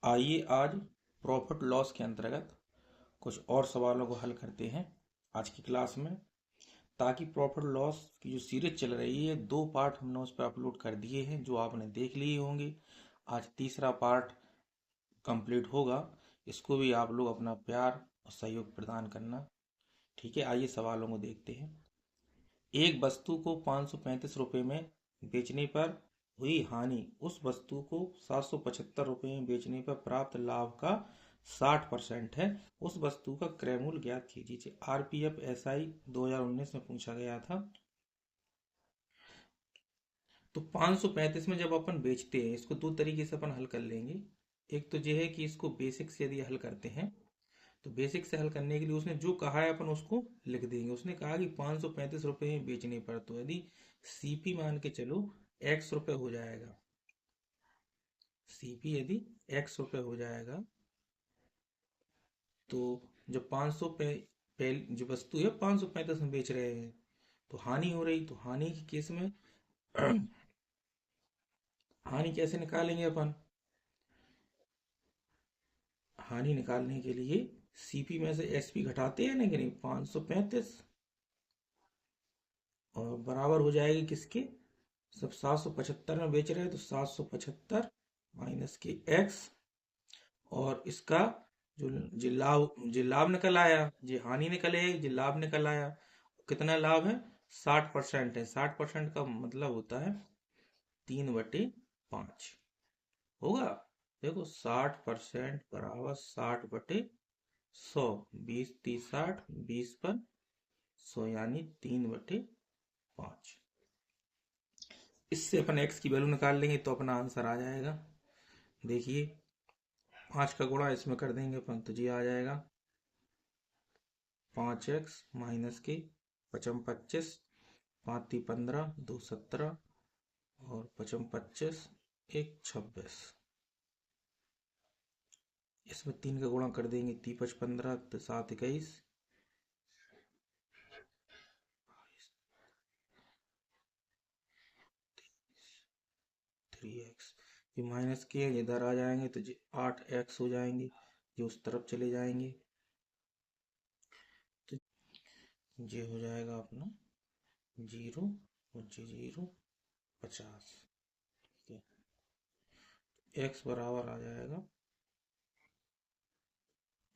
आइए आज profit loss के अंतर्गत कुछ और सवालों को हल करते हैं आज की क्लास में। ताकि प्रॉफिट लॉस की जो सीरीज चल रही है, 2 पार्ट हमने उस पर अपलोड कर दिए हैं जो आपने देख लिए होंगे। आज तीसरा पार्ट कंप्लीट होगा। इसको भी आप लोग अपना प्यार और सहयोग प्रदान करना। ठीक है, आइए सवालों को देखते हैं। एक वस्तु को 535 रुपये में बेचने पर हुई हानि उस वस्तु को 775 रुपये में बेचने पर प्राप्त लाभ का 60% है। उस वस्तु का क्रय मूल्य ज्ञात कीजिए। आरपीएफ एसआई 2019 में पूछा गया था। तो 535 में जब अपन बेचते हैं, इसको 2 तरीके से अपन हल कर लेंगे। एक तो यह है कि इसको बेसिक से यदि हल करते हैं तो बेसिक से हल करने के लिए उसने जो कहा है अपन उसको लिख देंगे। उसने कहा कि 535 रुपये में बेचने पर, तो यदि सीपी मान के चलो x रुपये हो जाएगा। सीपी यदि x रुपये हो जाएगा तो जब 500 पे जो वस्तु है 535 में बेच रहे हैं तो हानि हो रही। तो हानि के केस में हानि कैसे निकालेंगे अपन? हानि निकालने के लिए सीपी में से एसपी घटाते हैं ना कि नहीं, 535 और बराबर हो जाएगी किसके? सब 775 में बेच रहे हैं तो 775 माइनस के एक्स, और इसका जो लाभ निकल आया, जो हानि निकल आई, जो लाभ निकल आया, कितना लाभ है? 60% है। 60% का मतलब होता है 3/5 होगा। देखो 60% बराबर 60/100, 20 30 60, 20 पर 100 यानी 3/5। इससे अपन x की वैल्यू निकाल लेंगे तो अपना आंसर आ जाएगा। देखिए 5 का गुणा इसमें कर देंगे अपन तो जी आ जाएगा 5x माइनस के 55, 5 15, 2 17 और 55, 1 26। इसमें 3 का गुणा कर देंगे 3 15, 7 21, 3x। ये माइनस के इधर आ जाएंगे तो जी 8x हो जाएंगे, ये उस तरफ चले जाएंगे तो ये हो जाएगा अपना 0 और जी 0 50। ठीक है, x बराबर आ जाएगा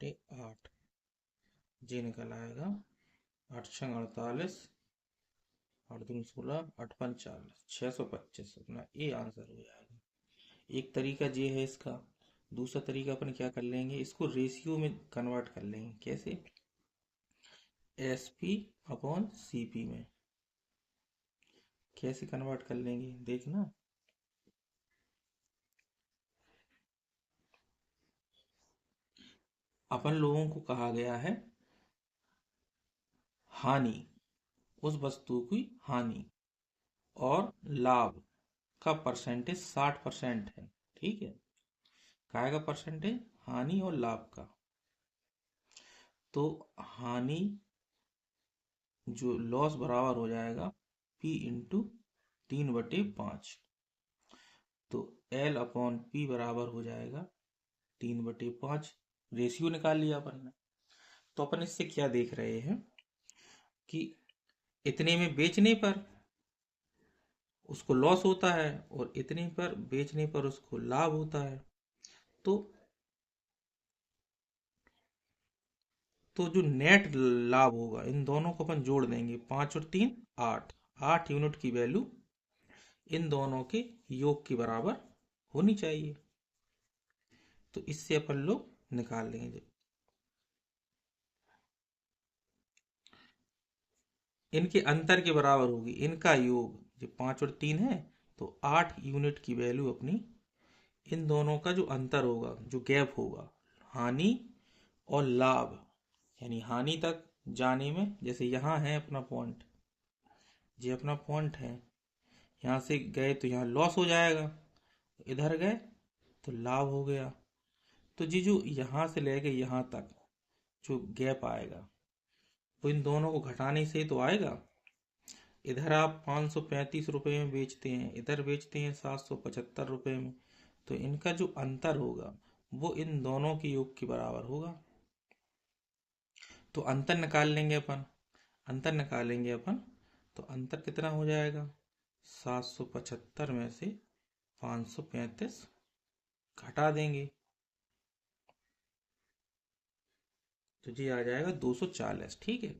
8। जी निकल आएगा 8 छंग 48, 8 दूनी 16, 8 पंच 40, 625 अपना ये आंसर हो जाएगा। एक तरीका ये है इसका। दूसरा तरीका अपन क्या कर लेंगे, इसको रेशियो में कन्वर्ट कर लेंगे। कैसे? एसपी अपॉन सीपी में कैसे कन्वर्ट कर लेंगे देखना। अपन लोगों को कहा गया है हानि, उस वस्तु की हानि और लाभ का परसेंटेज 60% है। ठीक है, काय का परसेंटेज? हानि और लाभ का। तो हानि जो लॉस बराबर हो जाएगा P इंटू 3/5। तो L अपॉन P बराबर हो जाएगा 3/5। रेशियो निकाल लिया अपन ने। तो अपन इससे क्या देख रहे हैं कि इतने में बेचने पर उसको लॉस होता है और इतने पर बेचने पर उसको लाभ होता है। तो जो नेट लाभ होगा इन दोनों को अपन जोड़ देंगे। 5 और 3 8, 8 यूनिट की वैल्यू इन दोनों के योग के बराबर होनी चाहिए। तो इससे अपन लोग निकाल लेंगे। इनके अंतर के बराबर होगी इनका योग, जो 5 और 3 है तो 8 यूनिट की वैल्यू अपनी इन दोनों का जो अंतर होगा, जो गैप होगा, हानि और लाभ, यानी हानि तक जाने में, जैसे यहाँ है अपना पॉइंट, ये अपना पॉइंट है, यहाँ से गए तो यहाँ लॉस हो जाएगा, इधर गए तो लाभ हो गया। तो जी जो यहाँ से लेके यहाँ तक जो गैप आएगा वो इन दोनों को घटाने से तो आएगा। इधर आप 535 रुपये में बेचते हैं, इधर बेचते हैं 775 रुपये में, तो इनका जो अंतर होगा वो इन दोनों के योग के बराबर होगा। तो अंतर निकाल लेंगे अपन, अंतर निकालेंगे अपन, तो अंतर कितना हो जाएगा, 775 में से 535 घटा देंगे तो जी आ जाएगा 240। ठीक है,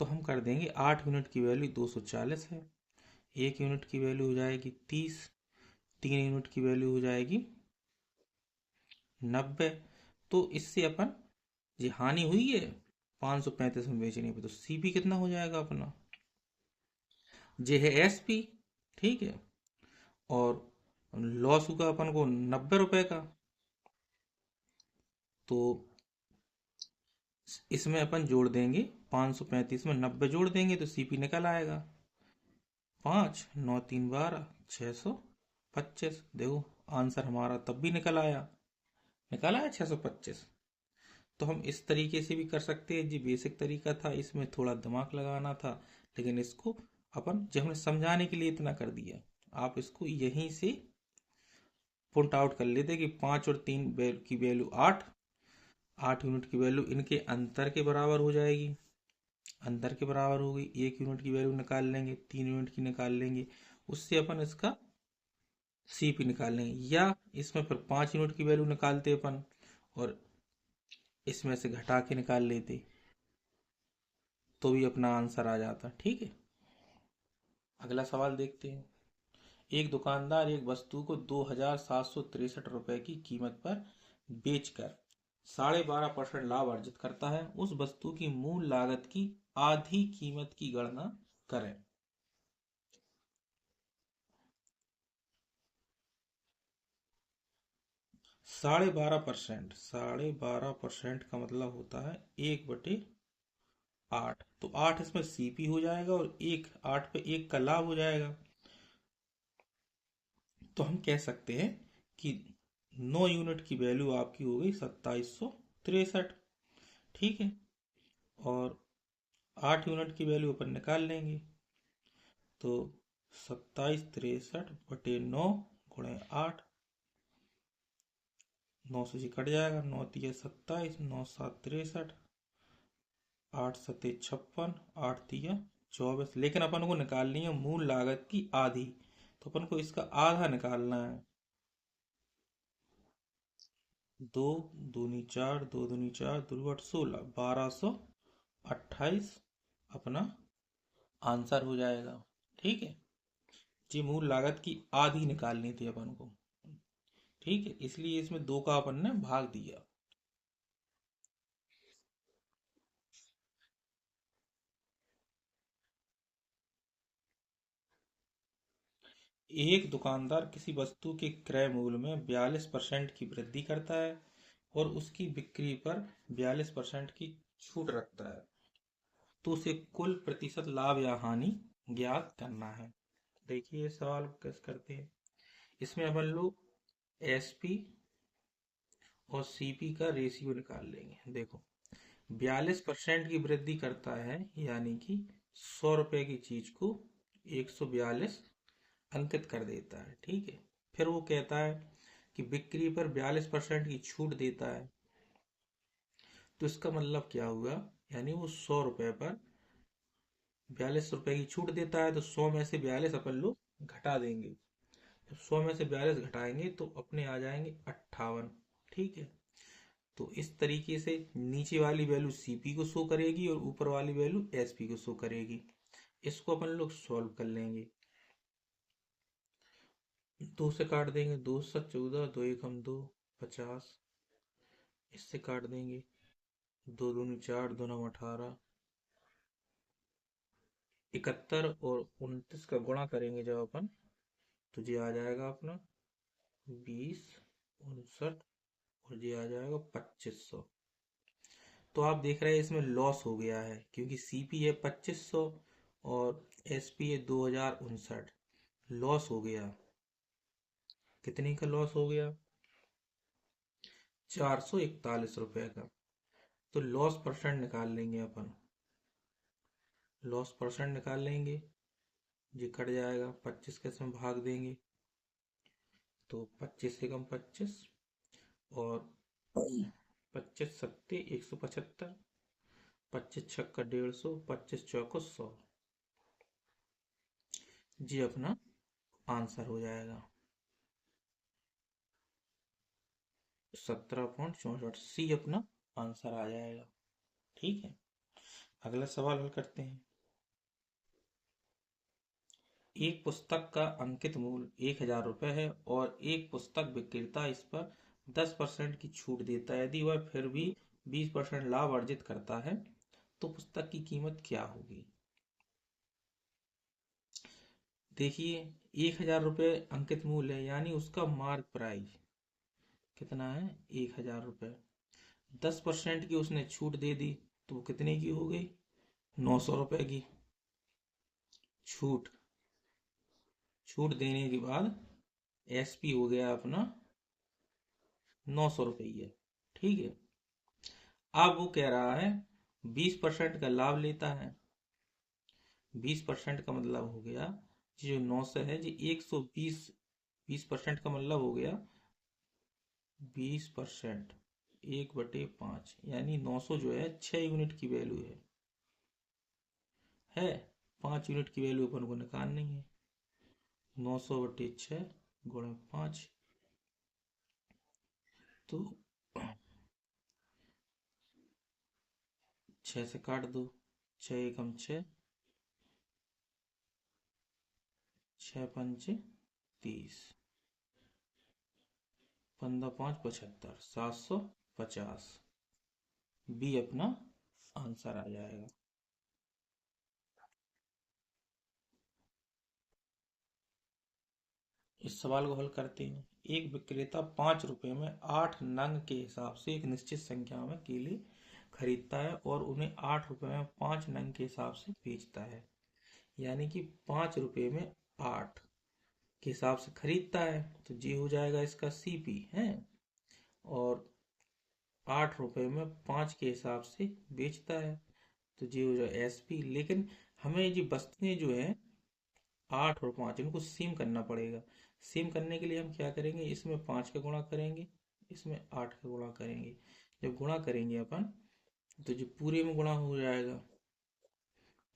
तो हम कर देंगे 8 यूनिट की वैल्यू 240 है, 1 यूनिट की वैल्यू हो जाएगी 30, 3 यूनिट की वैल्यू हो जाएगी 90। तो इससे अपन जी हानि हुई है 535 में बेचने पे, तो सीपी कितना हो जाएगा अपना, जे है एसपी। ठीक है, और लॉस होगा अपन को 90 रुपए का। तो इसमें अपन जोड़ देंगे 535 में 90 जोड़ देंगे तो सीपी निकल आएगा 5 9 3 12 625। देखो आंसर हमारा तब भी निकल आया 625। तो हम इस तरीके से भी कर सकते हैं जी, बेसिक तरीका था, इसमें थोड़ा दिमाग लगाना था, लेकिन इसको अपन जब हमने समझाने के लिए इतना कर दिया, आप इसको यहीं से पुट आउट कर लेते कि 5 और 3 की वैल्यू 8, 8 यूनिट की वैल्यू इनके अंतर के बराबर हो जाएगी, अंतर के बराबर होगी। 1 यूनिट की वैल्यू निकाल लेंगे, 3 यूनिट की निकाल लेंगे, उससे अपन इसका सीपी निकाल लेंगे, या इसमें फिर 5 यूनिट की वैल्यू निकालते अपन और इसमें से घटा के निकाल लेते तो भी अपना आंसर आ जाता। ठीक है, अगला सवाल देखते हैं। एक दुकानदार एक वस्तु को 2763 रुपए की कीमत पर बेचकर 12.5% लाभ अर्जित करता है। उस वस्तु की मूल लागत की आधी कीमत की गणना करें। 12.5%, 12.5% का मतलब होता है 1/8। तो 8 इसमें सीपी हो जाएगा और 8 पे 1 का लाभ हो जाएगा। तो हम कह सकते हैं कि 9 यूनिट की वैल्यू आपकी हो गई 2763। ठीक है, और 8 यूनिट की वैल्यू अपन निकाल लेंगे, तो 2763/9 गुणे 8, 9 से जी कट जाएगा, 9 तिया 27, 9 7 63, 8 सते 56, 8 तिया 24। लेकिन अपन को निकालनी है मूल लागत की आधी, तो अपन को इसका आधा निकालना है। 2 दूनी 4, 2 दूनी 4, 2 8 16, 1228 अपना आंसर हो जाएगा। ठीक है, जी मूल लागत की आधी निकालनी थी अपन को। ठीक है, इसलिए इसमें 2 का अपन ने भाग दिया। एक दुकानदार किसी वस्तु के क्रय मूल्य में 42% की वृद्धि करता है और उसकी बिक्री पर 42% की छूट रखता है, तो उसे कुल प्रतिशत लाभ या हानि ज्ञात करना है। देखिए ये सवाल कैसे करते हैं। इसमें अपन लोग एसपी और सीपी का रेशियो निकाल लेंगे। देखो 42% की वृद्धि करता है, यानी कि 100 रुपए की चीज को 142 अंकित कर देता है। ठीक है, फिर वो कहता है कि बिक्री पर 42% की छूट देता है, तो इसका मतलब क्या हुआ, यानी वो 100 रुपए पर 42 रुपए की छूट देता है, तो 100 में से 42 अपन लोग घटा देंगे। जब 100 में से 42 घटाएंगे तो अपने आ जाएंगे 58। ठीक है, तो इस तरीके से नीचे वाली वैल्यू सीपी को शो करेगी और ऊपर वाली वैल्यू एसपी को शो करेगी। इसको अपन लोग सॉल्व कर लेंगे। 2 से काट देंगे, 2 7 14, 2 1 हम 2 50, इससे काट देंगे, 2 दूनी 4, 2 9 18, 71 और 29 का गुणा करेंगे जब अपन, तो ये आ जाएगा अपना 20 59 और ये आ जाएगा 2500। तो आप देख रहे हैं इसमें लॉस हो गया है, क्योंकि सीपी है 2500 और एसपी है 2059। लॉस हो गया, कितने का लॉस हो गया, 441 रुपए का। तो लॉस परसेंट निकाल लेंगे अपन, लॉस परसेंट निकाल लेंगे, ये कट जाएगा, 25 के इसमें भाग देंगे, तो 25 से कम 25 और 25 सत्ते 175, 25 छक्का 150, 25 चौको 100। जी अपना आंसर हो जाएगा 17.64। सी अपना आंसर आ जाएगा। ठीक है, अगला सवाल हल करते हैं। एक पुस्तक का अंकित मूल्य 1000 रुपये है और एक पुस्तक विक्रेता इस पर 10% की छूट देता है। यदि वह फिर भी 20% लाभ अर्जित करता है तो पुस्तक की कीमत क्या होगी? देखिए, 1000 रुपये अंकित मूल्य है, यानी उसका मार्क प्राइस कितना है? 1000 रुपये। 10% की उसने छूट दे दी तो वो कितने की हो गई? 900 रुपये की। छूट छूट देने के बाद एसपी हो गया अपना 900 रुपये। ठीक है, अब वो कह रहा है 20% का लाभ लेता है। 20% का मतलब हो गया जो 900 है जी 120। 20% का मतलब हो गया 20%, 1/5, यानी 900 जो है 6 यूनिट की वैल्यू है। 5 यूनिट की वैल्यू अपन को निकालनी है। 900/6 गुणे 5, तो 6 से काट दो, 6 एकम 6, 6 पंचे 30, 15 5 75, 750। बी अपना आंसर आ जाएगा। इस सवाल को हल करते हैं। एक विक्रेता 5 रुपए में 8 नंग के हिसाब से एक निश्चित संख्या में केले खरीदता है और उन्हें 8 रुपए में 5 नंग के हिसाब से बेचता है। यानी कि 5 रुपए में 8 के हिसाब से खरीदता है, तो जी हो जाएगा इसका सीपी है। और 8 रुपए में 5 के हिसाब से बेचता है, तो जी हो जाएगा एसपी। लेकिन हमें ये वस्तुएं जो है 8 और 5 इनको सेम करना पड़ेगा। सेम करने के लिए हम क्या करेंगे? इसमें 5 का गुणा करेंगे, इसमें 8 का गुणा करेंगे। जब गुणा करेंगे अपन तो जो पूरे में गुणा हो जाएगा।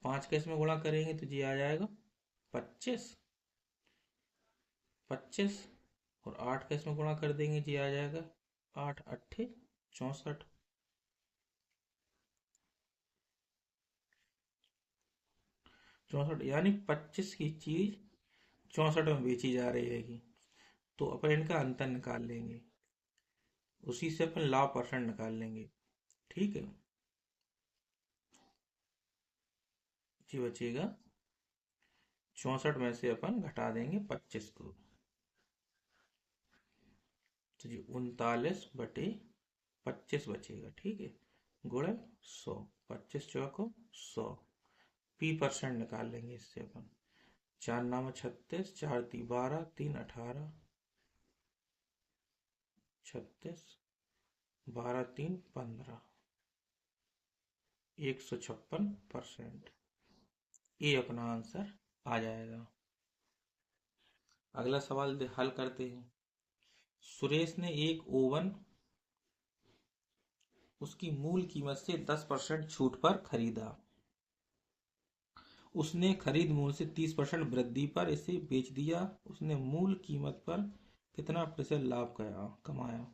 5 का इसमें गुणा करेंगे तो जी आ जाएगा 25, 25। और 8 का इसमें गुणा कर देंगे जी आ जाएगा 8 अट्ठे 64। 64 यानी 25 की चीज 64 में बेची जा रही है। तो अपन इनका अंतर निकाल लेंगे, उसी से अपन लाभ परसेंट निकाल लेंगे। ठीक है जी, बचेगा 64 में से अपन घटा देंगे 25 को, तो जी 39/25 बचेगा। ठीक है, गुणे 100, 25 चौको 100। पी परसेंट निकाल लेंगे इससे अपन। 4 नाम 36, 4 ती 12, 3 18, 36, 12 3 15, 156%। ये अपना आंसर आ जाएगा। अगला सवाल हल करते हैं। सुरेश ने एक ओवन उसकी मूल कीमत से 10% छूट पर खरीदा। उसने खरीद मूल्य से 30% वृद्धि पर इसे बेच दिया। उसने मूल कीमत पर कितना प्रतिशत लाभ कमाया?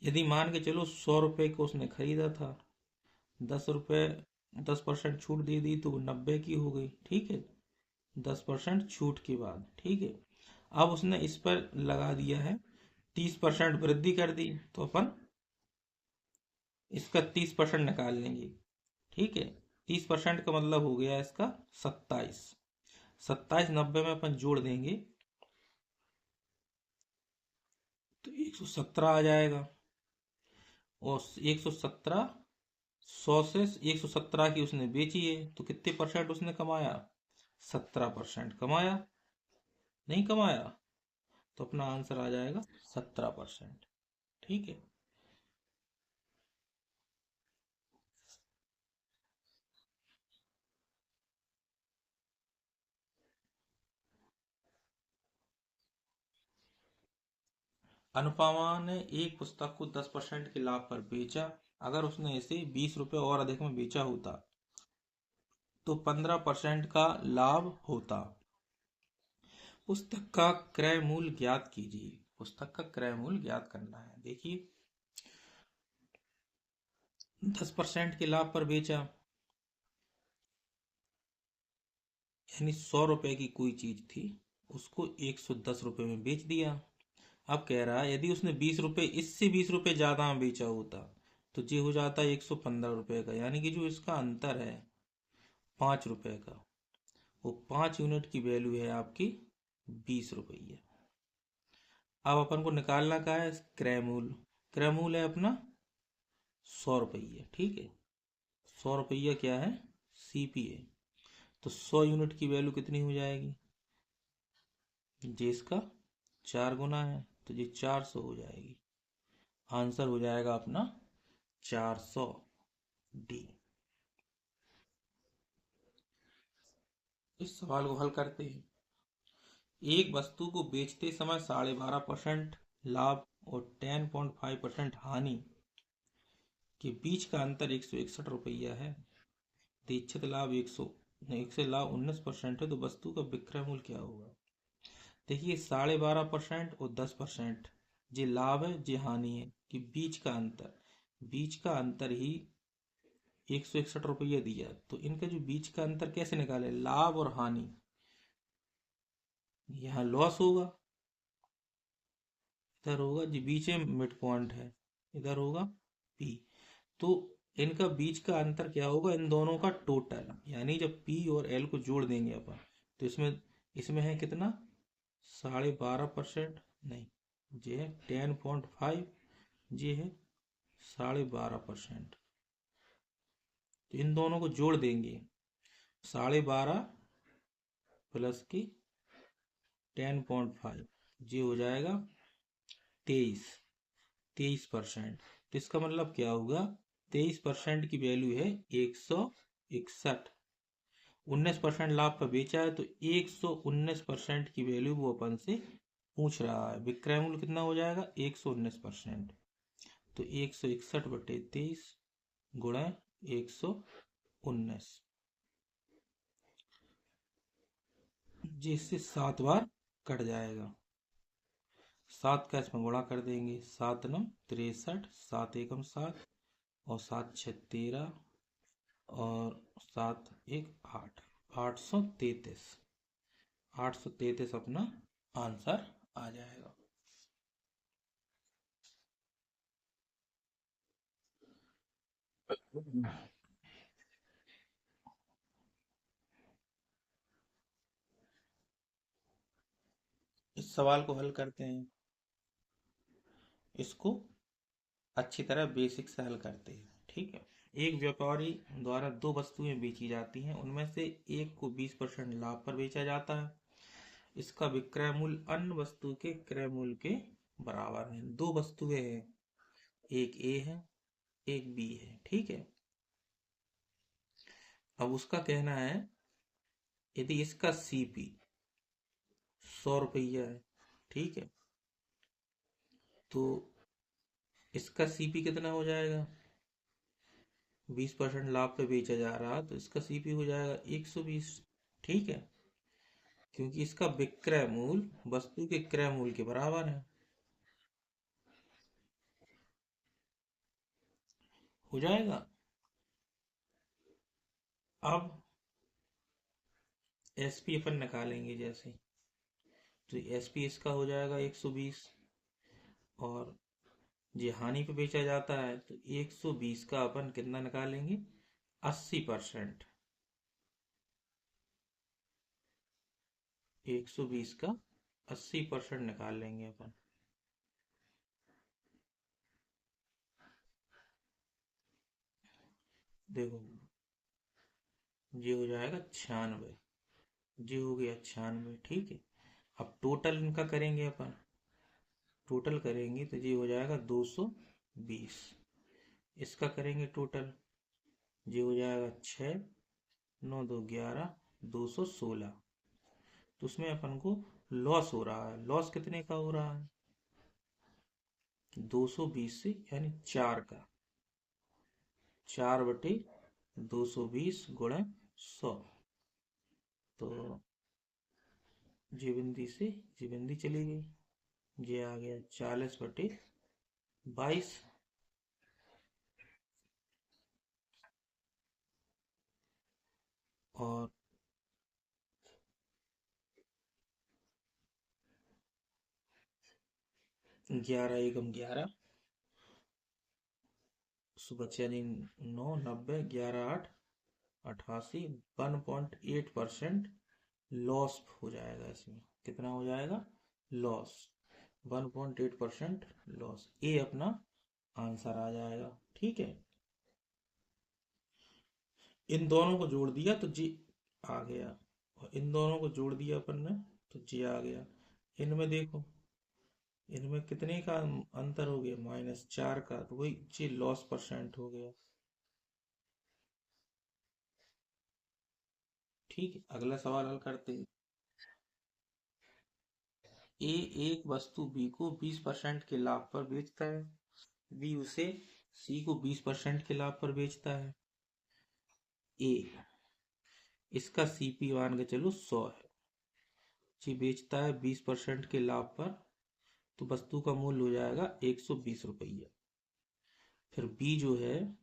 यदि मान के चलो 100 रुपए को उसने खरीदा था, 10 रुपए 10% छूट दे दी तो वो 90 की हो गई। ठीक है, 10% छूट के बाद। ठीक है, अब उसने इस पर लगा दिया है 30% वृद्धि कर दी, तो अपन इसका 30% निकाल लेंगे। ठीक है, 30% का मतलब हो गया इसका 27। 27 90 में अपन जोड़ देंगे तो 117 आ जाएगा। और 117 100 से 117 की उसने बेची है, तो कितने परसेंट उसने कमाया? 17% कमाया। नहीं कमाया तो अपना आंसर आ जाएगा 17%। ठीक है, अनुपमा ने एक पुस्तक को 10% के लाभ पर बेचा। अगर उसने इसे 20 रुपए और अधिक में बेचा होता तो 15% का लाभ होता। पुस्तक का क्रय मूल्य ज्ञात कीजिए। पुस्तक का क्रय मूल्य ज्ञात करना है। देखिए 10% के लाभ पर बेचा, यानी 100 रुपए की कोई चीज थी, उसको 110 रुपए में बेच दिया। अब कह रहा है यदि उसने 20 रुपए, इससे 20 रुपए ज्यादा में बेचा होता तो ये हो जाता 115 रुपए का, यानी कि जो इसका अंतर है 5 रुपए का, वो 5 यूनिट की वैल्यू है आपकी 20 रुपये। अब अपन को निकालना का है क्रय मूल्य। क्रय मूल्य है अपना 100 रुपये। ठीक है, 100 रुपया क्या है, सीपीए। तो 100 यूनिट की वैल्यू कितनी हो जाएगी, जे इसका 4 गुना है तो ये 400 हो जाएगी। आंसर हो जाएगा अपना 400 डी। इस सवाल को हल करते हैं। एक वस्तु को बेचते समय 12.5% लाभ और 10.5% हानि के बीच का अंतर 161 रुपया है। इच्छित लाभ 19% है, तो वस्तु का विक्रय मूल्य क्या होगा। देखिए 12.5% और 10% ये लाभ है, ये हानि है, कि बीच का अंतर ही 161 रुपया दिया। तो इनका जो बीच का अंतर कैसे निकाले, लाभ और हानि, यहाँ लॉस होगा, इधर होगा जी बीच में मिड पॉइंट है, इधर होगा पी। तो इनका बीच का अंतर क्या होगा, इन दोनों का टोटल, यानी जब पी और एल को जोड़ देंगे अपन तो इसमें इसमें है कितना 12.5%, नहीं ये है 10.5, ये है 12.5%। तो इन दोनों को जोड़ देंगे, 12.5 प्लस की 10.5, ये हो जाएगा 23%। तो इसका मतलब क्या होगा, 23% की वैल्यू है 161। 19% लाभ पर बेचा है तो 119% की वैल्यू वो अपन से पूछ रहा है। विक्रय मूल्य कितना हो जाएगा 119%। तो 161/23 गुणा 119, जिससे 7 बार कट जाएगा। 7 का इसमें गुणा कर देंगे, 7 9 63, 7 एकम 7 और 7 6 13 और 7 1 8, 833। 833 अपना आंसर आ जाएगा। इस सवाल को हल करते हैं। इसको अच्छी तरह बेसिक से हल करते हैं। ठीक है, एक व्यापारी द्वारा दो वस्तुएं बेची जाती हैं, उनमें से एक को 20% लाभ पर बेचा जाता है। इसका विक्रय मूल्य अन्य वस्तु के क्रय मूल्य के बराबर है। दो वस्तुएं हैं, एक ए है एक बी है। ठीक है, अब उसका कहना है यदि इसका सीपी 100 रुपया है, ठीक है, तो इसका सीपी कितना हो जाएगा, 20% लाभ पे बेचा जा रहा है तो इसका सीपी हो जाएगा 120। ठीक है, क्योंकि इसका विक्रय मूल्य वस्तु के क्रय मूल्य के बराबर है। हो जाएगा। अब एसपी अपन निकालेंगे जैसे, तो एसपी इसका हो जाएगा 120, और ये हानि पे बेचा जाता है तो 120 का अपन कितना निकालेंगे, 80%। 120 का 80% निकाल लेंगे अपन। देखो ये हो जाएगा 96, ये हो गया 96। ठीक है, अब टोटल इनका करेंगे अपन, टोटल करेंगे तो ये हो जाएगा 220। इसका करेंगे टोटल, ये हो जाएगा 6 9 2 11, 216। तो उसमें अपन को लॉस हो रहा है। लॉस कितने का हो रहा है, 220 से यानी 4 का 4/220 गुणा 100। तो जीबंदी से जीबंदी चली गई, ये आ गया 40/22। और 11 एकम 11, बचा जी 9, 90, 11, 8, 88, 1.8% लॉस हो जाएगा। इसमें कितना हो जाएगा लॉस? 1.8% लॉस। ए अपना आंसर आ जाएगा। ठीक है, इन दोनों को जोड़ दिया तो जी आ गया, और इन दोनों को जोड़ दिया अपन ने तो जी आ गया। इनमें देखो, इनमें कितने का अंतर हो गया? -4 का, तो वही जी लॉस परसेंट हो गया। ठीक है, अगला सवाल हल करते हैं। ए एक वस्तु बी को 20% के लाभ पर बेचता है, बी उसे सी को 20% के लाभ पर बेचता है। ए इसका सीपी मान के चलो 100 है, जी बेचता है 20% के लाभ पर, तो वस्तु का मूल्य हो जाएगा 120 रुपया। फिर बी जो है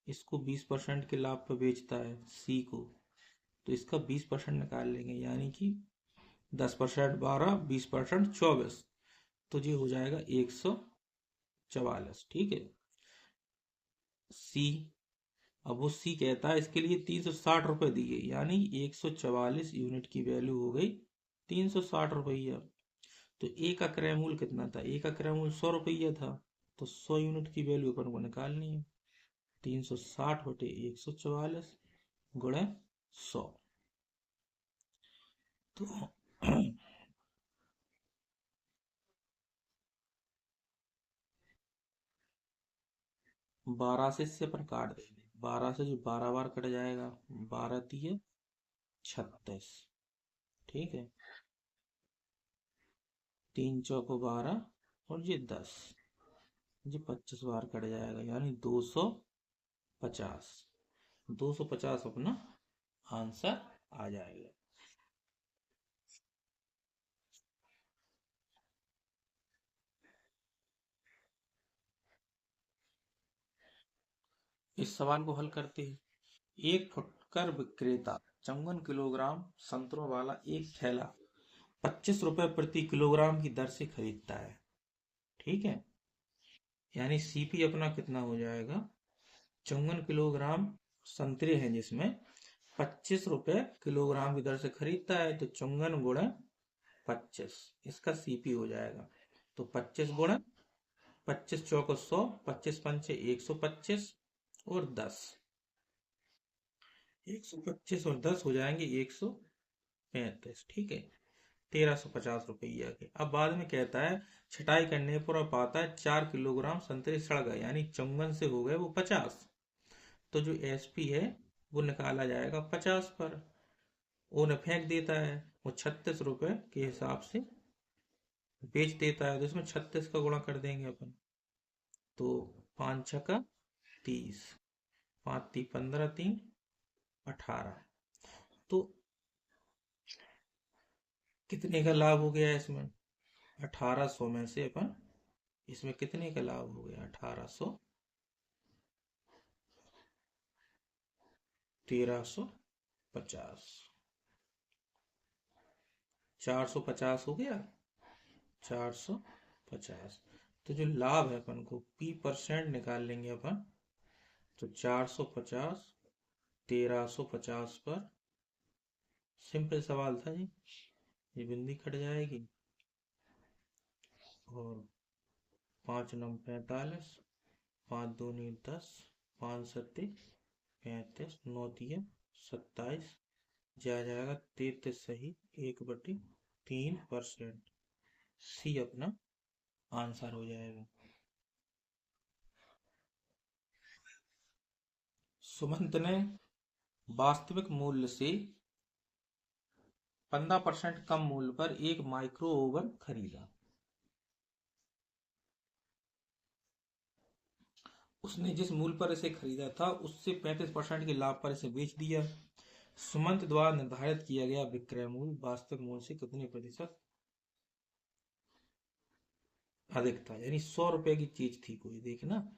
इसको 20% के लाभ पर बेचता है सी को, तो इसका 20% निकाल लेंगे, यानी कि 10% 12, 20% 24, तो ये हो जाएगा 144। ठीक है, सी, अब वो सी कहता है इसके लिए 360 रुपए दिए, यानी 144 यूनिट की वैल्यू हो गई 360 रुपया। तो ए का क्रय मूल्य कितना था? ए का क्रय मूल्य 100 रुपया था, तो 100 यूनिट की वैल्यू अपन को निकालनी है। 360/144 गुणे 100। तो 12 से इससे अपन काट देंगे, 12 से जो 12 बार कट जाएगा, 12 तिये 36। ठीक है, 3 चौको 12 और ये 10, ये 25 बार कट जाएगा, यानी 250। 250 अपना आंसर आ जाएगा। इस सवाल को हल करते हैं। एक फुटकर विक्रेता 54 किलोग्राम संतरों वाला एक थैला 25 रुपए प्रति किलोग्राम की दर से खरीदता है। ठीक है, यानी सीपी अपना कितना हो जाएगा? 54 किलोग्राम संतरे हैं जिसमें 25 रुपए किलोग्राम की दर से खरीदता है, तो 54 गुणे 25 इसका सीपी हो जाएगा। तो 25 गुणे 25 चौको 100, 25 पंचे 125 और 10, 125 और 10 हो जाएंगे 135। ठीक है, 1350 रुपया के। अब बाद में कहता है छटाई करने पर अब पाता है 4 किलोग्राम संतरे सड़ गए, यानी 54 से हो गए वो 50, तो जो एसपी है वो निकाला जाएगा 50 पर, उन्हें फेंक देता है, वो 36 रुपए के हिसाब से बेच देता है, तो इसमें 36 का गुणा कर देंगे अपन, तो 5 छका 30, 5 ती 15, 3 18, तो कितने का लाभ हो गया इसमें? 1800 में से अपन इसमें कितने का लाभ हो गया? 1800, 1350, 450 हो गया, 450। तो जो लाभ है अपन को पी परसेंट निकाल लेंगे अपन, तो 450 1350 पर, सिंपल सवाल था जी, ये बिंदी कट जाएगी, और 5 9 45, 5 2 10, 5 7 35, 9 3 27, जा जाएगा 33 सही 1/3%। सी अपना आंसर हो जाएगा। सुमंत ने वास्तविक मूल्य से 15% कम मूल्य पर एक माइक्रो ओवन खरीदा। उसने जिस मूल्य पर इसे खरीदा था उससे 35% के लाभ पर इसे बेच दिया। सुमंत द्वारा निर्धारित किया गया विक्रय मूल्य वास्तविक मूल्य से कितने प्रतिशत अधिक था। यानी 100 रुपए की चीज थी कोई, देखना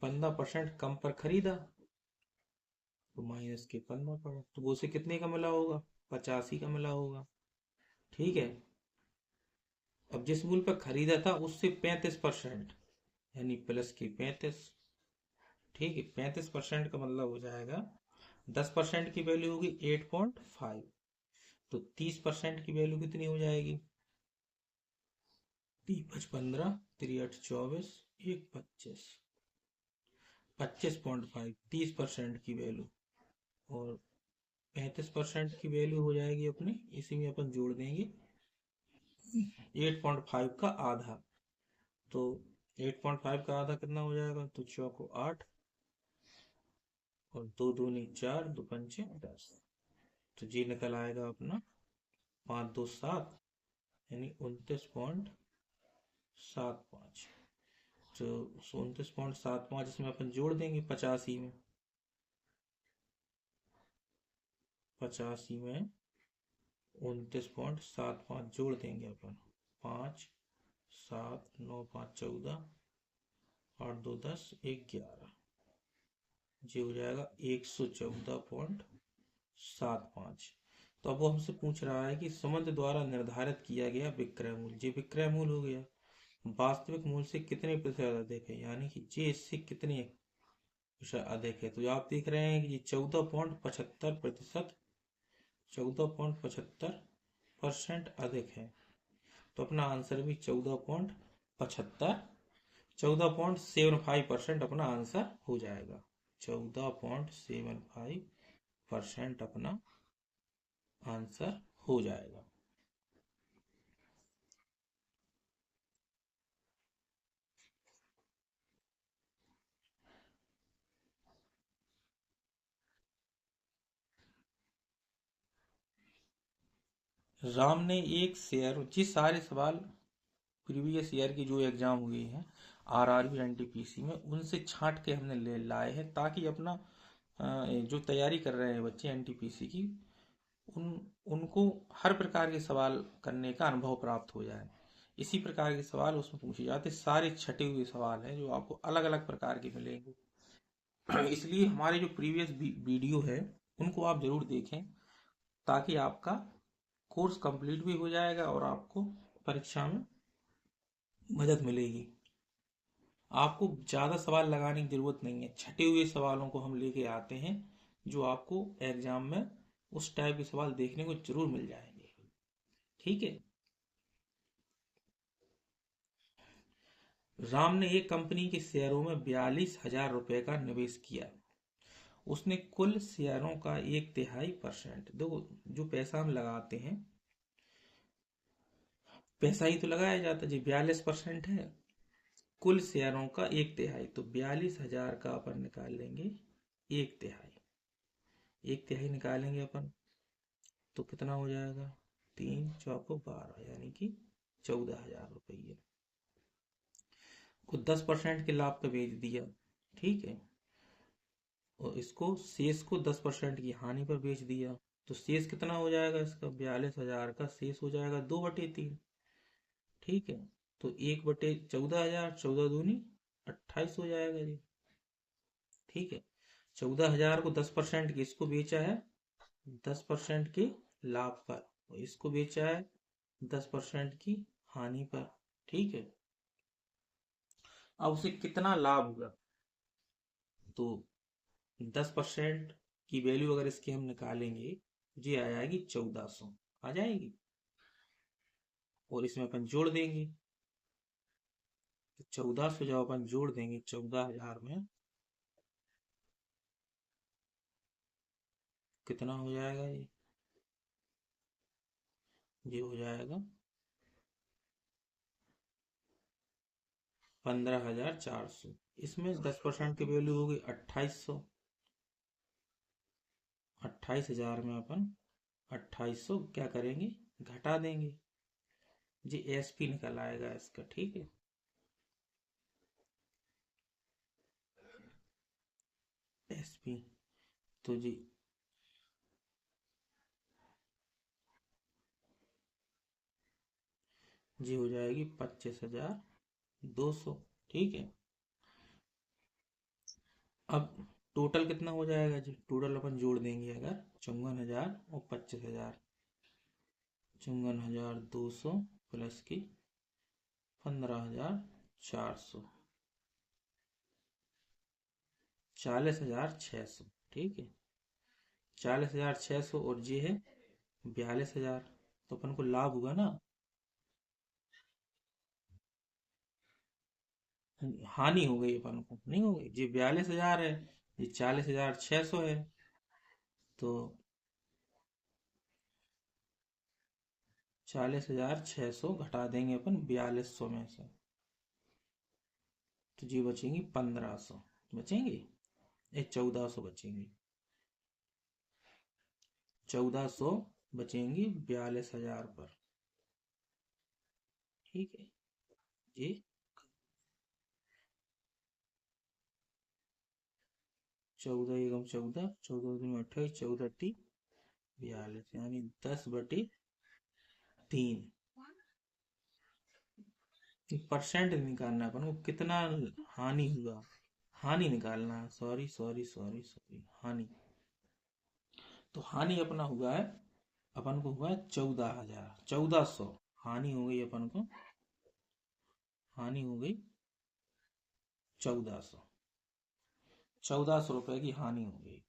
15% कम पर खरीदा तो माइनस के 15 पड़ा, तो वो उसे कितने का मिला होगा, 85 का मिला होगा। ठीक है। अब जिस मूल्य पर खरीदा था उससे 35% यानी प्लस की 35। ठीक है, 35% का मतलब हो जाएगा 10% की वैल्यू होगी 8.5, तो 30% की वैल्यू कितनी हो जाएगी, 3×5 = 15, 3×8 = 24, 1 25.5, 30% की वैल्यू। और 35% की वैल्यू हो जाएगी अपनी, इसी में अपन जोड़ देंगे 8.5 का आधा। तो 8.5 का आधा कितना हो जाएगा, तो चौको 8 और 2 दूनी 4, 2 पंचे 10, तो जी निकल आएगा अपना 5 2 7 यानी 29.75। तो 29.75 इसमें अपन जोड़ देंगे 85 में 29.75 जोड़ देंगे अपन, 5 7 9 5 14, 8 2 10 1 11, ये हो जाएगा 114.75। तो अब वो हमसे पूछ रहा है कि सुमंत द्वारा निर्धारित किया गया विक्रय मूल्य, ये विक्रय मूल्य हो गया, वास्तविक मूल्य से कितने प्रतिशत अधिक है, यानी कि ये इससे कितने प्रतिशत अधिक है। तो आप देख रहे हैं कि ये 14.75%, 14.75% अधिक है। तो अपना आंसर भी 14.75 अपना आंसर हो जाएगा। 14.75% अपना आंसर हो जाएगा। राम ने एक शेयर, जी सारे सवाल प्रीवियस ईयर की जो एग्जाम हुई है आरआरबी एनटीपीसी में, उनसे छांट के हमने ले लाए हैं, ताकि अपना जो तैयारी कर रहे हैं बच्चे एनटीपीसी की, उनको हर प्रकार के सवाल करने का अनुभव प्राप्त हो जाए। इसी प्रकार के सवाल उसमें पूछे जाते, सारे छटे हुए सवाल हैं जो आपको अलग अलग प्रकार के मिलेंगे। इसलिए हमारे जो प्रीवियस वीडियो है उनको आप जरूर देखें, ताकि आपका कोर्स कंप्लीट भी हो जाएगा और आपको परीक्षा में मदद मिलेगी। आपको ज़्यादा सवाल लगाने की ज़रूरत नहीं है, छटे हुए सवालों को हम लेके आते हैं जो आपको एग्जाम में उस टाइप के सवाल देखने को जरूर मिल जाएंगे। ठीक है। राम ने एक कंपनी के शेयरों में 42,000 रुपए का निवेश किया। उसने कुल शेयरों का 1/3%, देखो जो पैसा हम लगाते हैं, पैसा ही तो लगाया जाता है जी, 42% है, कुल शेयरों का 1/3, तो 42,000 का अपन निकाल लेंगे 1/3, 1/3 निकालेंगे अपन तो कितना हो जाएगा, 3×4 = 12 यानी कि 14,000 रुपये को 10% के लाभ पे बेच दिया। ठीक है। और इसको शेष को 10% की हानि पर बेच दिया, तो शेष कितना हो जाएगा इसका, 42,000 का शेष हो जाएगा 2/3। ठीक है। तो 1/14,000, 14 दूनी 28 हो जाएगा जी। ठीक है। 14,000 को 10% की इसको बेचा है 10% के लाभ पर, और इसको बेचा है 10% की हानि पर। ठीक है। अब उसे कितना लाभ हुआ, तो 10% की वैल्यू अगर इसकी हम निकालेंगे, ये आ जाएगी 1400 आ जाएगी, और इसमें अपन जोड़ देंगे, तो 1400 जब अपन जोड़ देंगे 14,000 में, कितना हो जाएगा ये हो जाएगा 15,400। इसमें 10% की वैल्यू होगी 2800, 28,000 में अपन 2800 क्या करेंगे, घटा देंगे, जी एसपी निकल आएगा इसका। ठीक है। SP तो जी हो जाएगी 25,200। ठीक है। अब टोटल कितना हो जाएगा जी? टोटल अपन जोड़ देंगे अगर 54,000 और 25,000, 54,200 प्लस की 15,400, 40,600। ठीक है। 40,600 और ये है 42,000, तो अपन को लाभ हुआ ना, हानि हो गई अपन को नहीं हो गई जी। 42,000 है, ये 40,600 है, तो 40,600 घटा देंगे अपन 4200 में से, तो जी बचेंगी 1500, बचेंगी 1400 बचेंगी, 1400 बचेंगी 42,000 पर। ठीक है जी। 14 एकम 14, 14 दूनी 28, 14 42, यानी 10/3। परसेंट निकालना है अपन को, कितना हानि हुआ, हानि निकालना है। सॉरी सॉरी सॉरी सॉरी, हानि। तो हानि अपना हुआ है, अपन को हुआ है 14,000, 1400। हानि हो गई अपन को, हानि हो गई 1400, 1400 रुपए की हानि हो गई।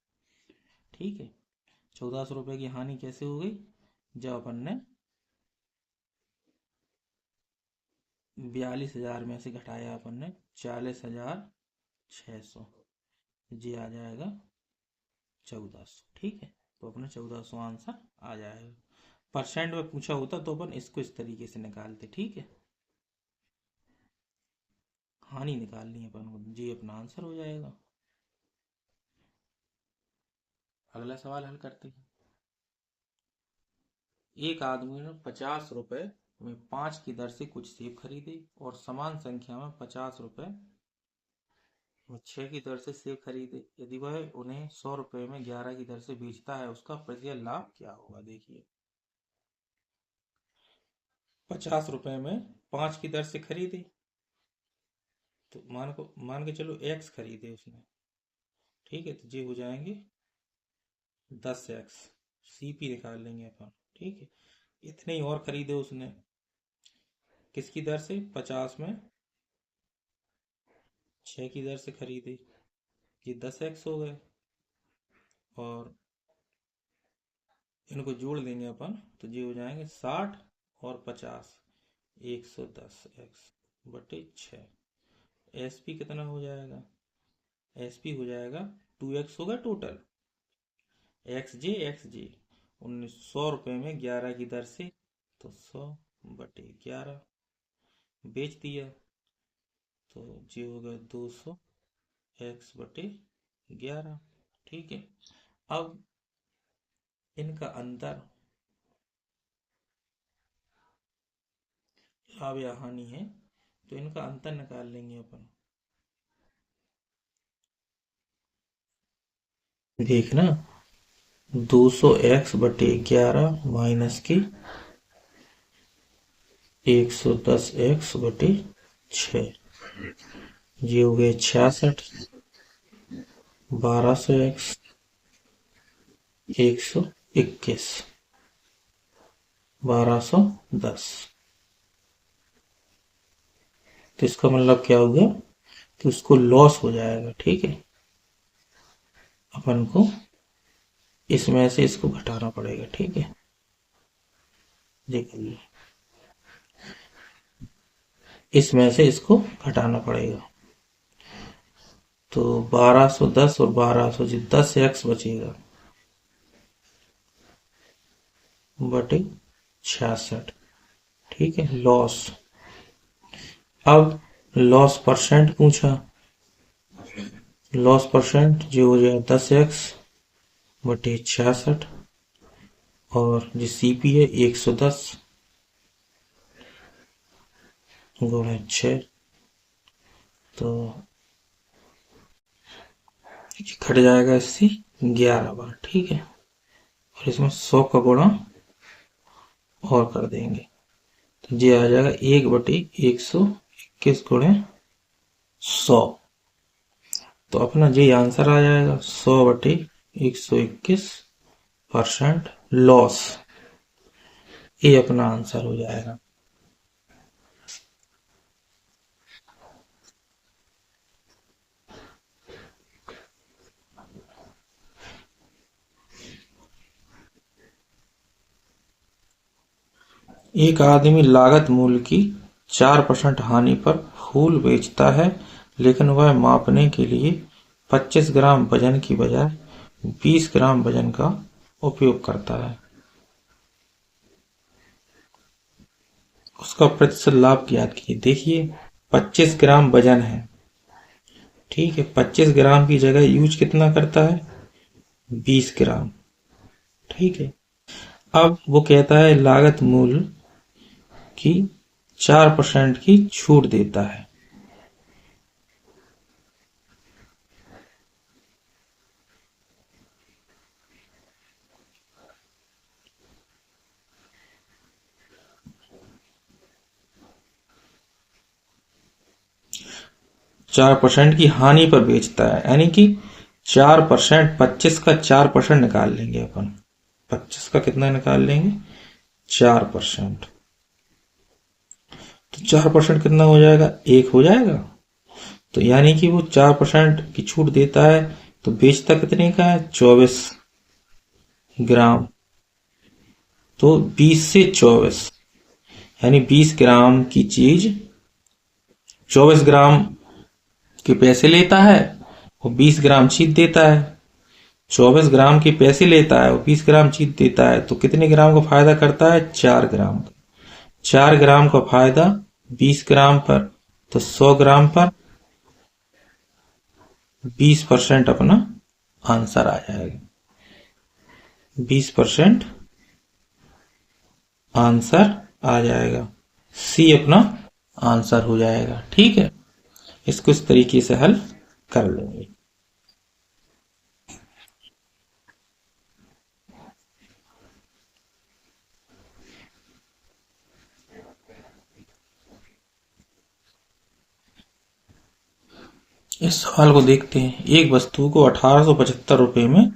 ठीक है। 1400 रुपए की हानि कैसे हो गई? जब अपन ने 42,000 में से घटाया अपन ने 40,600, ये आ जाएगा 1400। ठीक है। तो अपने 1400 आंसर आ जाएगा। परसेंट में पूछा होता तो अपन इसको इस तरीके से निकालते। ठीक है। हानि निकालनी है अपन को, जी अपना आंसर हो जाएगा। अगला सवाल हल करते हैं। एक आदमी ने 50 रुपए में 5 की दर से कुछ सेब खरीदे और समान संख्या में 50 रुपए में 6 की दर से सेब खरीदे। यदि वह उन्हें 100 रुपए में 11 की दर से बेचता है, उसका प्रतिशत लाभ क्या होगा? देखिए, 50 रुपए में 5 की दर से खरीदे, तो मान के चलो एक्स खरीदे उसने। ठीक है। तो ये हो जाएंगे 10x, CP निकाल लेंगे अपन। ठीक है। इतने ही और खरीदे उसने, किसकी दर से? 50 में 6 की दर से खरीदे, ये 10x हो गए, और इनको जोड़ देंगे अपन, तो ये हो जाएंगे 60 और 50, 110x/6। SP कितना हो जाएगा? SP हो जाएगा 2x होगा टोटल, XJ 100 रुपए में 11 की दर से, तो 100/11 बेच दिया, तो ये हो गया 200x/11। ठीक है। अब इनका अंतर, लाभ या हानि है, तो इनका अंतर निकाल लेंगे अपन। देखना, 200x/11 माइनस की 110x/6, ये हो गए 66, 1200x, 121, 1210। तो इसका मतलब क्या हो गया कि उसको लॉस हो जाएगा। ठीक है। अपन को इसमें से इसको घटाना पड़ेगा। ठीक है। देखिए, इसमें से इसको घटाना पड़ेगा, तो 1210 और 1200 जी 10x बचेगा बटे 66। ठीक है। लॉस। अब लॉस परसेंट पूछा, लॉस परसेंट जो हो जाए 10x/66, और जो CP है 110 × 6, तो घट जाएगा इससे 11 बार, ठीक है। और इसमें 100 का गुणा और कर देंगे तो ये आ जाएगा 1/121 गुणे 100। तो अपना ये आंसर आ जाएगा 100/121% लॉस। ये अपना आंसर हो जाएगा। एक आदमी लागत मूल्य की 4% हानि पर फूल बेचता है, लेकिन वह मापने के लिए 25 ग्राम वजन की बजाय 20 ग्राम वजन का उपयोग करता है। उसका प्रतिशत लाभ ज्ञात कीजिए। देखिए 25 ग्राम वजन है, ठीक है। 25 ग्राम की जगह यूज कितना करता है, 20 ग्राम, ठीक है। अब वो कहता है लागत मूल्य की 4% की छूट देता है। चार परसेंट की हानि पर बेचता है, यानी कि 4%, 25 का 4% निकाल लेंगे अपन। 25 का कितना निकाल लेंगे, 4%। तो 4% कितना हो जाएगा, 1 हो जाएगा। तो यानी कि वो 4% की छूट देता है, तो बेचता कितने का है, 24 ग्राम। तो 20 से 24 यानी 20 ग्राम की चीज 24 ग्राम के पैसे लेता है और 20 ग्राम चीज देता है। 24 ग्राम के पैसे लेता है और 20 ग्राम चीज देता है, तो कितने ग्राम का फायदा करता है, 4 ग्राम का। 4 ग्राम का फायदा 20 ग्राम पर, तो 100 ग्राम पर 20% अपना आंसर आ जाएगा। 20% आंसर आ जाएगा। सी अपना आंसर हो जाएगा, ठीक है। इसको इस तरीके से हल कर लेंगे। इस सवाल को देखते हैं। एक वस्तु को 1875 रुपए में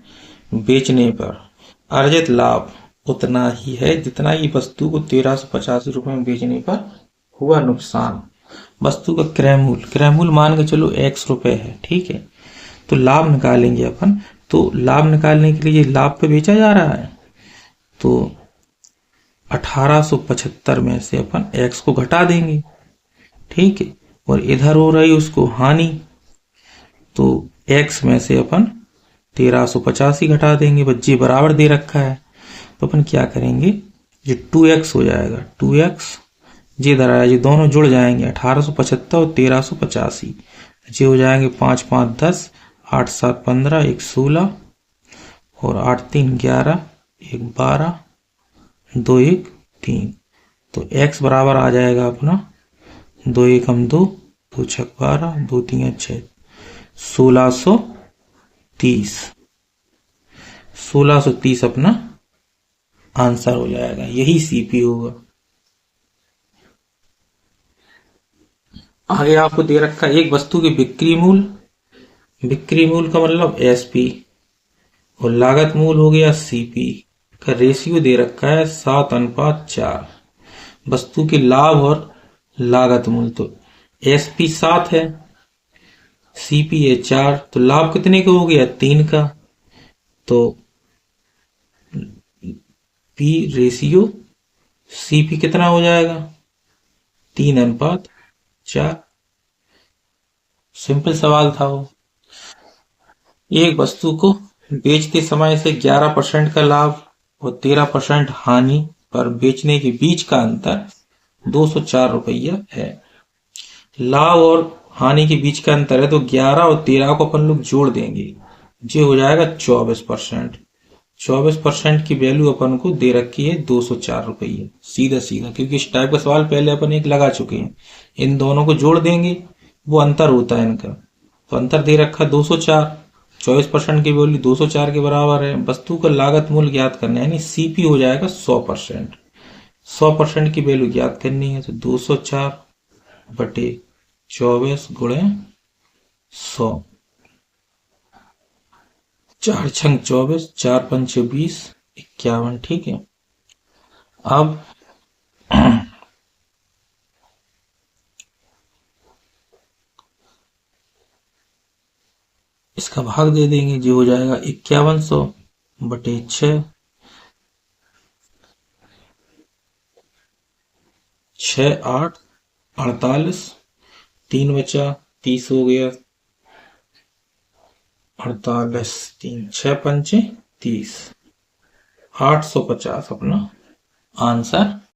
बेचने पर अर्जित लाभ उतना ही है जितना ही वस्तु को 1385 रुपए में बेचने पर हुआ नुकसान। वस्तु का क्रय मूल्य मान के चलो x रुपए है, ठीक है। तो लाभ निकालेंगे अपन। तो लाभ निकालने के लिए लाभ पे बेचा जा रहा है, तो 1875 में से अपन x को घटा देंगे, ठीक है। और इधर हो रही उसको हानि, तो x में से अपन 1385 घटा देंगे। बच्चे बराबर दे रखा है, तो अपन क्या करेंगे, जो 2x हो जाएगा, 2x ये इधर आया, ये दोनों जुड़ जाएंगे, 1875 और 1385 ये हो जाएंगे 5 5 10, 8 7 15, 1 16 और 8 3 11, 1 12, 2 1 3। तो x बराबर आ जाएगा अपना 2 1 2, 2 6 12, 2 3 6, 1630। 1630 अपना आंसर हो जाएगा। यही सीपी होगा। आगे आपको दे रखा है एक वस्तु की बिक्री मूल्य का मतलब एसपी और लागत मूल्य हो गया सीपी का रेशियो दे रखा है 7:4। वस्तु के लाभ और लागत मूल्य, तो एसपी 7 है, सीपी है 4, तो लाभ कितने का हो गया, 3 का। तो पी रेशियो सीपी कितना हो जाएगा, 3:4। सिंपल सवाल था वो। एक वस्तु को बेचते समय से 11% का लाभ और 13% हानि पर बेचने के बीच का अंतर 204 रुपया है। लाभ और हानि के बीच का अंतर है, तो 11 और 13 को अपन लोग जोड़ देंगे, ये हो जाएगा 24%। 24% की वैल्यू अपन को दे रखी है 204 रुपये, सीधा सीधा, क्योंकि इस टाइप का सवाल पहले अपन एक लगा चुके हैं। इन दोनों को जोड़ देंगे, वो अंतर होता है इनका, तो अंतर दे रखा 204। 24% की वैल्यू 204 के बराबर है। वस्तु का लागत मूल्य ज्ञात करना है, यानी सीपी हो जाएगा 100%। 100% की वैल्यू ज्ञात करनी है तो 204/24 गुणे 100। 4 छंग 24, 4 पंचे 20, 51। ठीक है। अब इसका भाग दे देंगे, जो हो जाएगा 5100/6। 6 8 48, 3 बचा, 30 हो गया। 48 3 6 पंचे 30, 850 अपना आंसर